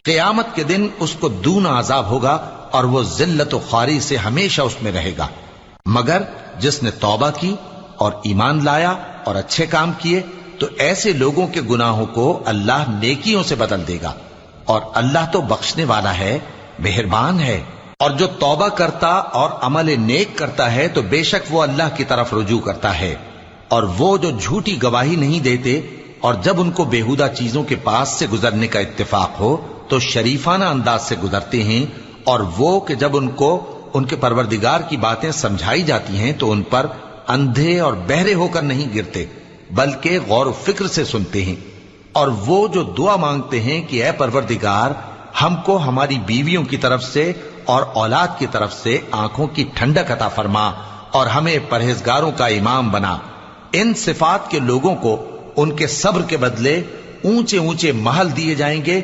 قیامت کے دن اس کو دونا عذاب ہوگا اور وہ ذلت و خواری سے ہمیشہ اس میں رہے گا، مگر جس نے توبہ کی اور ایمان لایا اور اچھے کام کیے تو ایسے لوگوں کے گناہوں کو اللہ نیکیوں سے بدل دے گا، اور اللہ تو بخشنے والا ہے، مہربان ہے۔ اور جو توبہ کرتا اور عمل نیک کرتا ہے تو بے شک وہ اللہ کی طرف رجوع کرتا ہے، اور وہ جو جھوٹی گواہی نہیں دیتے اور جب ان کو بیہودہ چیزوں کے پاس سے گزرنے کا اتفاق ہو تو شریفانہ انداز سے گزرتے ہیں، اور وہ کہ جب ان کو ان کے پروردگار کی باتیں سمجھائی جاتی ہیں تو ان پر اندھے اور بہرے ہو کر نہیں گرتے بلکہ غور و فکر سے سنتے ہیں۔ اور وہ جو دعا مانگتے ہیں کہ اے پروردگار ہم کو ہماری بیویوں کی طرف سے اور اولاد کی طرف سے آنکھوں کی ٹھنڈک عطا فرما اور ہمیں پرہیزگاروں کا امام بنا، ان صفات کے لوگوں کو ان کے صبر کے بدلے اونچے اونچے محل دیے جائیں گے